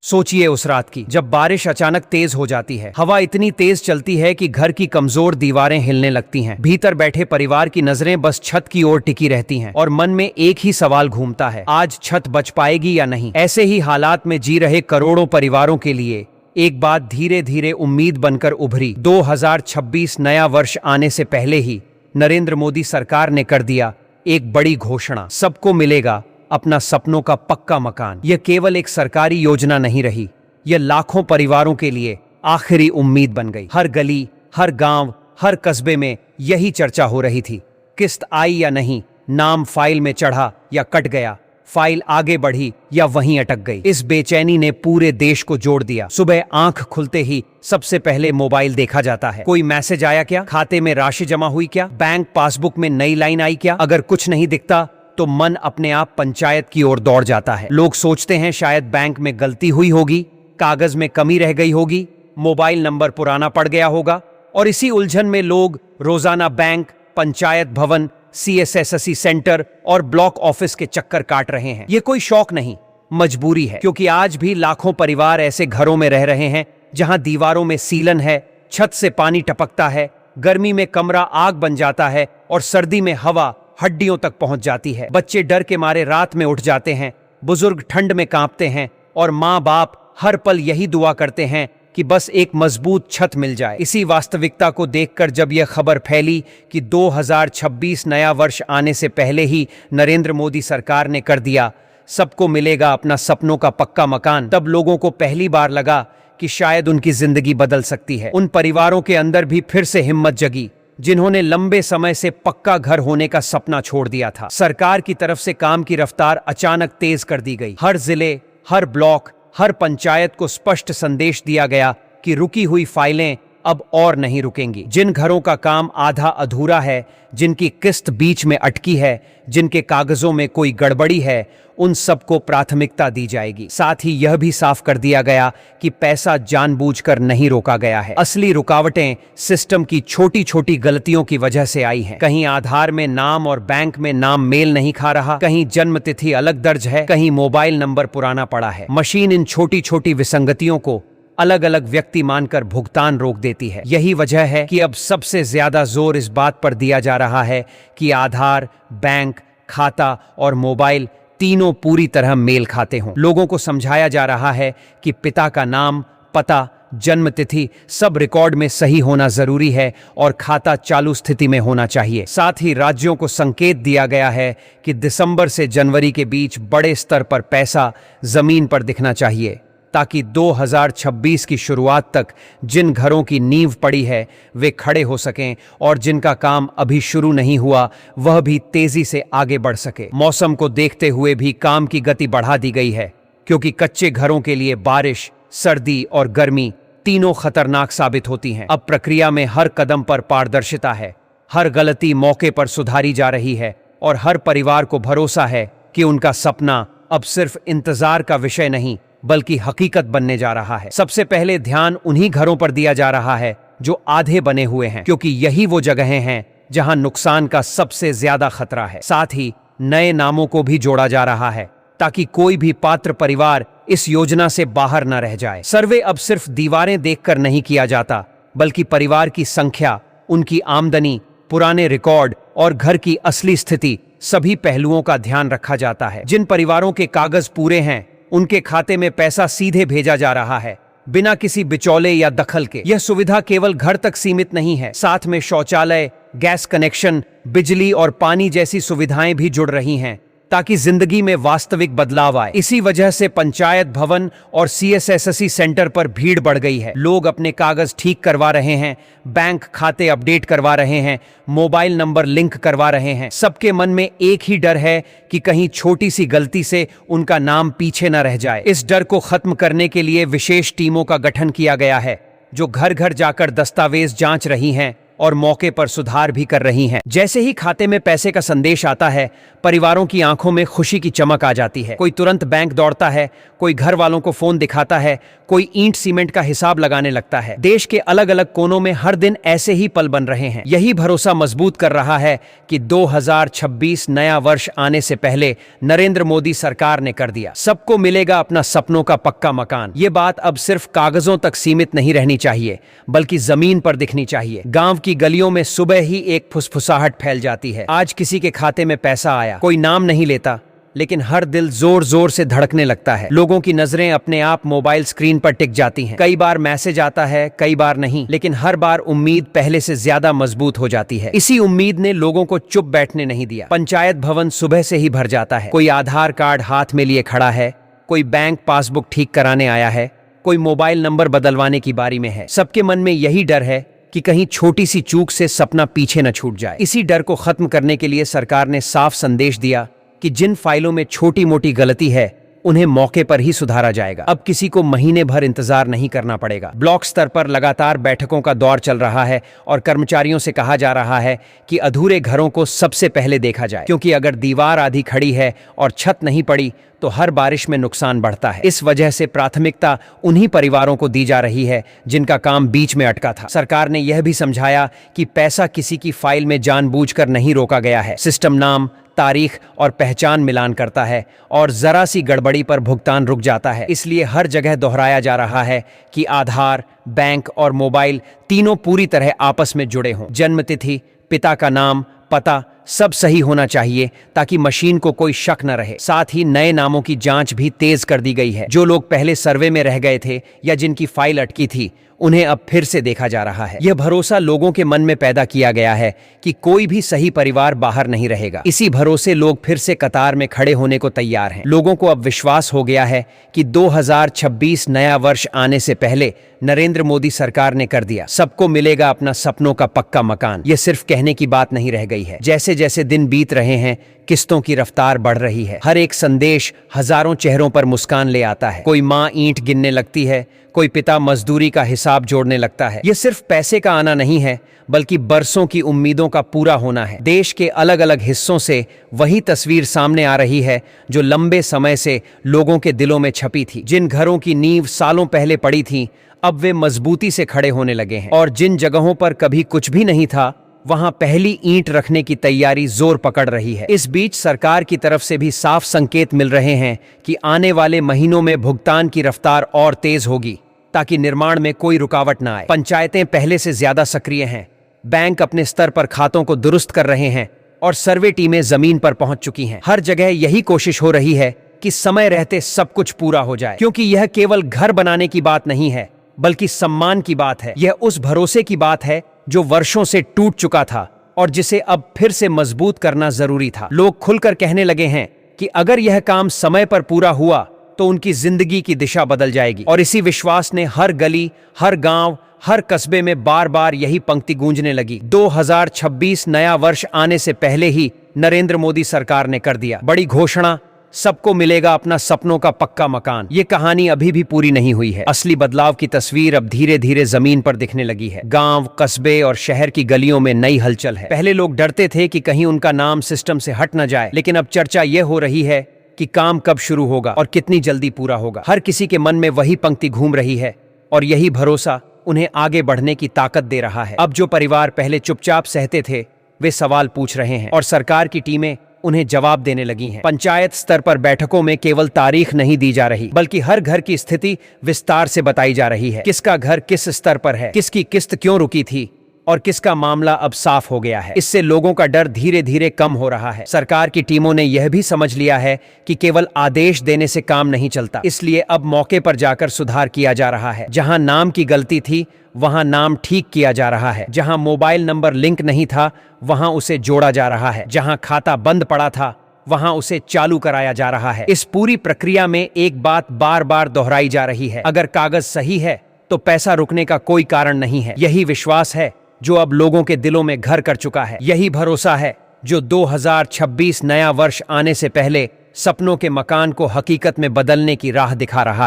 सोचिए उस रात की, जब बारिश अचानक तेज हो जाती है। हवा इतनी तेज चलती है कि घर की कमजोर दीवारें हिलने लगती हैं। भीतर बैठे परिवार की नजरें बस छत की ओर टिकी रहती हैं और मन में एक ही सवाल घूमता है, आज छत बच पाएगी या नहीं। ऐसे ही हालात में जी रहे करोड़ों परिवारों के लिए एक बात धीरे धीरे उम्मीद बनकर उभरी। 2026 नया वर्ष आने से पहले ही नरेंद्र मोदी सरकार ने कर दिया एक बड़ी घोषणा, सबको मिलेगा अपना सपनों का पक्का मकान। यह केवल एक सरकारी योजना नहीं रही, यह लाखों परिवारों के लिए आखिरी उम्मीद बन गई। हर गली, हर गांव, हर कस्बे में यही चर्चा हो रही थी, किस्त आई या नहीं, नाम फाइल में चढ़ा या कट गया, फाइल आगे बढ़ी या वहीं अटक गई। इस बेचैनी ने पूरे देश को जोड़ दिया। सुबह आंख खुलते ही सबसे पहले मोबाइल देखा जाता है। कोई मैसेज आया क्या, खाते में राशि जमा हुई क्या, बैंक पासबुक में नई लाइन आई क्या। अगर कुछ नहीं दिखता तो मन अपने आप पंचायत की ओर दौड़ जाता है। लोग सोचते हैं शायद बैंक में गलती हुई होगी, कागज में कमी रह गई होगी, मोबाइल नंबर पुराना पड़ गया होगा, और इसी उलझन में लोग रोजाना बैंक, पंचायत भवन, CSSSC सेंटर और ब्लॉक ऑफिस के चक्कर काट रहे हैं। ये कोई शौक नहीं, मजबूरी है, क्योंकि आज भी लाखों परिवार ऐसे घरों में रह रहे हैं जहां दीवारों में सीलन है, छत से पानी टपकता है, गर्मी में कमरा आग बन जाता है और सर्दी में हवा हड्डियों तक पहुंच जाती है। बच्चे डर के मारे रात में उठ जाते हैं, बुजुर्ग ठंड में कांपते हैं और माँ बाप हर पल यही दुआ करते हैं कि बस एक मजबूत छत मिल जाए। इसी वास्तविकता को देखकर जब यह खबर फैली कि 2026 नया वर्ष आने से पहले ही नरेंद्र मोदी सरकार ने कर दिया सबको मिलेगा अपना सपनों का पक्का मकान, तब लोगों को पहली बार लगा कि शायद उनकी जिंदगी बदल सकती है। उन परिवारों के अंदर भी फिर से हिम्मत जगी जिन्होंने लंबे समय से पक्का घर होने का सपना छोड़ दिया था। सरकार की तरफ से काम की रफ्तार अचानक तेज कर दी गई। हर जिले, हर ब्लॉक, हर पंचायत को स्पष्ट संदेश दिया गया कि रुकी हुई फाइलें अब और नहीं रुकेंगी। जिन घरों का काम आधा अधूरा है, जिनकी किस्त बीच में अटकी है, जिनके कागजों में कोई गड़बड़ी है, उन सबको प्राथमिकता दी जाएगी। साथ ही यह भी साफ कर दिया गया कि पैसा जानबूझकर नहीं रोका गया है। असली रुकावटें सिस्टम की छोटी छोटी गलतियों की वजह से आई हैं। कहीं आधार में नाम और बैंक में नाम मेल नहीं खा रहा, कहीं जन्म तिथि अलग दर्ज है, कहीं मोबाइल नंबर पुराना पड़ा है। मशीन इन छोटी छोटी विसंगतियों को अलग अलग व्यक्ति मानकर भुगतान रोक देती है। यही वजह है कि अब सबसे ज्यादा जोर इस बात पर दिया जा रहा है कि आधार, बैंक, खाता और मोबाइल तीनों पूरी तरह मेल खाते हों। लोगों को समझाया जा रहा है कि पिता का नाम, पता, जन्म तिथि सब रिकॉर्ड में सही होना जरूरी है और खाता चालू स्थिति में होना चाहिए। साथ ही राज्यों को संकेत दिया गया है कि दिसंबर से जनवरी के बीच बड़े स्तर पर पैसा जमीन पर दिखना चाहिए, ताकि 2026 की शुरुआत तक जिन घरों की नींव पड़ी है वे खड़े हो सकें और जिनका काम अभी शुरू नहीं हुआ वह भी तेजी से आगे बढ़ सके। मौसम को देखते हुए भी काम की गति बढ़ा दी गई है, क्योंकि कच्चे घरों के लिए बारिश, सर्दी और गर्मी तीनों खतरनाक साबित होती हैं। अब प्रक्रिया में हर कदम पर पारदर्शिता है, हर गलती मौके पर सुधारी जा रही है और हर परिवार को भरोसा है कि उनका सपना अब सिर्फ इंतजार का विषय नहीं बल्कि हकीकत बनने जा रहा है। सबसे पहले ध्यान उन्हीं घरों पर दिया जा रहा है जो आधे बने हुए हैं, क्योंकि यही वो जगहें हैं जहां नुकसान का सबसे ज्यादा खतरा है। साथ ही नए नामों को भी जोड़ा जा रहा है ताकि कोई भी पात्र परिवार इस योजना से बाहर न रह जाए। सर्वे अब सिर्फ दीवारें देखकर नहीं किया जाता, बल्कि परिवार की संख्या, उनकी आमदनी, पुराने रिकॉर्ड और घर की असली स्थिति, सभी पहलुओं का ध्यान रखा जाता है। जिन परिवारों के कागज पूरे हैं उनके खाते में पैसा सीधे भेजा जा रहा है, बिना किसी बिचौले या दखल के। यह सुविधा केवल घर तक सीमित नहीं है, साथ में शौचालय, गैस कनेक्शन, बिजली और पानी जैसी सुविधाएं भी जुड़ रही हैं ताकि जिंदगी में वास्तविक बदलाव आए। इसी वजह से पंचायत भवन और CSSSC सेंटर पर भीड़ बढ़ गई है। लोग अपने कागज ठीक करवा रहे हैं, बैंक खाते अपडेट करवा रहे हैं, मोबाइल नंबर लिंक करवा रहे हैं। सबके मन में एक ही डर है कि कहीं छोटी सी गलती से उनका नाम पीछे न रह जाए। इस डर को खत्म करने के लिए विशेष टीमों का गठन किया गया है जो घर घर जाकर दस्तावेज जांच रही हैं, और मौके पर सुधार भी कर रही हैं। जैसे ही खाते में पैसे का संदेश आता है, परिवारों की आंखों में खुशी की चमक आ जाती है। कोई तुरंत बैंक दौड़ता है, कोई घर वालों को फोन दिखाता है, कोई ईंट सीमेंट का हिसाब लगाने लगता है। देश के अलग अलग कोनों में हर दिन ऐसे ही पल बन रहे हैं। यही भरोसा मजबूत कर रहा है कि 2026 नया वर्ष आने से पहले नरेंद्र मोदी सरकार ने कर दिया। सबको मिलेगा अपना सपनों का पक्का मकान। ये बात अब सिर्फ कागजों तक सीमित नहीं रहनी चाहिए, बल्कि जमीन पर दिखनी चाहिए। गांव की गलियों में सुबह ही एक फुसफुसाहट फैल जाती है। आज किसी के खाते में पैसा आया, कोई नाम नहीं लेता, लेकिन हर दिल जोर जोर से धड़कने लगता है। लोगों की नजरें अपने आप मोबाइल स्क्रीन पर टिक जाती हैं। कई बार मैसेज आता है, कई बार नहीं, लेकिन हर बार उम्मीद पहले से ज्यादा मजबूत हो जाती है। इसी उम्मीद ने लोगों को चुप बैठने नहीं दिया। पंचायत भवन सुबह से ही भर जाता है। कोई आधार कार्ड हाथ में लिए खड़ा है, कोई बैंक पासबुक ठीक कराने आया है, कोई मोबाइल नंबर बदलवाने की बारी में है। सबके मन में यही डर है कि कहीं छोटी सी चूक से सपना पीछे न छूट जाए। इसी डर को खत्म करने के लिए सरकार ने साफ संदेश दिया कि जिन फाइलों में छोटी मोटी गलती है उन्हें मौके पर ही सुधारा जाएगा। अब किसी को महीने भर इंतजार नहीं करना पड़ेगा। ब्लॉक स्तर पर लगातार बैठकों का दौर चल रहा है और कर्मचारियों से कहा जा रहा है कि अधूरे घरों को सबसे पहले देखा जाए, क्योंकि अगर दीवार आधी खड़ी है और छत नहीं पड़ी तो हर बारिश में नुकसान बढ़ता है। इस वजह से प्राथमिकता उन्हीं परिवारों को दी जा रही है जिनका काम बीच में अटका था। सरकार ने यह भी समझाया कि पैसा किसी की फाइल में जानबूझकर नहीं रोका गया है। सिस्टम नाम, तारीख और पहचान मिलान करता है और जरा सी गड़बड़ी पर भुगतान रुक जाता है। इसलिए हर जगह दोहराया जा रहा है कि आधार, बैंक और मोबाइल तीनों पूरी तरह आपस में जुड़े हों। जन्म तिथि, पिता का नाम, पता सब सही होना चाहिए ताकि मशीन को कोई शक न रहे। साथ ही नए नामों की जांच भी तेज कर दी गई है। जो लोग पहले सर्वे में रह गए थे या जिनकी फाइल अटकी थी, उन्हें अब फिर से देखा जा रहा है। यह भरोसा लोगों के मन में पैदा किया गया है कि कोई भी सही परिवार बाहर नहीं रहेगा। इसी भरोसे लोग फिर से कतार में खड़े होने को तैयार हैं। लोगों को अब विश्वास हो गया है कि 2026 नया वर्ष आने से पहले नरेंद्र मोदी सरकार ने कर दिया। सबको मिलेगा अपना सपनों का पक्का मकान। यह सिर्फ कहने की बात नहीं रह गई है। जैसे जैसे दिन बीत रहे हैं, किस्तों की रफ्तार बढ़ रही है। हर एक संदेश हजारों चेहरों पर मुस्कान ले आता है। कोई माँ ईंट गिनने लगती है, कोई पिता मजदूरी का हिसाब जोड़ने लगता है। यह सिर्फ पैसे का आना नहीं है, बल्कि बरसों की उम्मीदों का पूरा होना है। देश के अलग अलग हिस्सों से वही तस्वीर सामने आ रही है जो लंबे समय से लोगों के दिलों में छपी थी। जिन घरों की नींव सालों पहले पड़ी थी, अब वे मजबूती से खड़े होने लगे हैं। और जिन जगहों पर कभी कुछ भी नहीं था, वहां पहली ईंट रखने की तैयारी जोर पकड़ रही है। इस बीच सरकार की तरफ से भी साफ संकेत मिल रहे हैं कि आने वाले महीनों में भुगतान की रफ्तार और तेज होगी, ताकि निर्माण में कोई रुकावट न आए। पंचायतें पहले से ज्यादा सक्रिय हैं, बैंक अपने स्तर पर खातों को दुरुस्त कर रहे हैं और सर्वे टीमें जमीन पर पहुंच चुकी हैं। हर जगह यही कोशिश हो रही है कि समय रहते सब कुछ पूरा हो जाए, क्योंकि यह केवल घर बनाने की बात नहीं है, बल्कि सम्मान की बात है। यह उस भरोसे की बात है जो वर्षों से टूट चुका था और जिसे अब फिर से मजबूत करना जरूरी था। लोग खुलकर कहने लगे हैं कि अगर यह काम समय पर पूरा हुआ तो उनकी जिंदगी की दिशा बदल जाएगी। और इसी विश्वास ने हर गली, हर गांव, हर कस्बे में बार बार यही पंक्ति गूंजने लगी। 2026 नया वर्ष आने से पहले ही नरेंद्र मोदी सरकार ने कर दिया बड़ी घोषणा, सबको मिलेगा अपना सपनों का पक्का मकान। ये कहानी अभी भी पूरी नहीं हुई है। असली बदलाव की तस्वीर अब धीरे धीरे जमीन पर दिखने लगी है। गांव, कस्बे और शहर की गलियों में नई हलचल है। पहले लोग डरते थे कि कहीं उनका नाम सिस्टम से हट न जाए, लेकिन अब चर्चा यह हो रही है कि काम कब शुरू होगा और कितनी जल्दी पूरा होगा। हर किसी के मन में वही पंक्ति घूम रही है और यही भरोसा उन्हें आगे बढ़ने की ताकत दे रहा है। अब जो परिवार पहले चुपचाप सहते थे, वे सवाल पूछ रहे हैं और सरकार की टीमें उन्हें जवाब देने लगी हैं। पंचायत स्तर पर बैठकों में केवल तारीख नहीं दी जा रही, बल्कि हर घर की स्थिति विस्तार से बताई जा रही है। किसका घर किस स्तर पर है, किसकी किस्त क्यों रुकी थी और किसका मामला अब साफ हो गया है। इससे लोगों का डर धीरे धीरे कम हो रहा है। सरकार की टीमों ने यह भी समझ लिया है कि केवल आदेश देने से काम नहीं चलता, इसलिए अब मौके पर जाकर सुधार किया जा रहा है। जहां नाम की गलती थी, वहां नाम ठीक किया जा रहा है। जहां मोबाइल नंबर लिंक नहीं था, वहां उसे जोड़ा जा रहा है। जहां खाता बंद पड़ा था, वहां उसे चालू कराया जा रहा है। इस पूरी प्रक्रिया में एक बात बार बार दोहराई जा रही है, अगर कागज सही है तो पैसा रुकने का कोई कारण नहीं है। यही विश्वास है जो अब लोगों के दिलों में घर कर चुका है। यही भरोसा है जो 2026 नया वर्ष आने से पहले सपनों के मकान को हकीकत में बदलने की राह दिखा रहा है।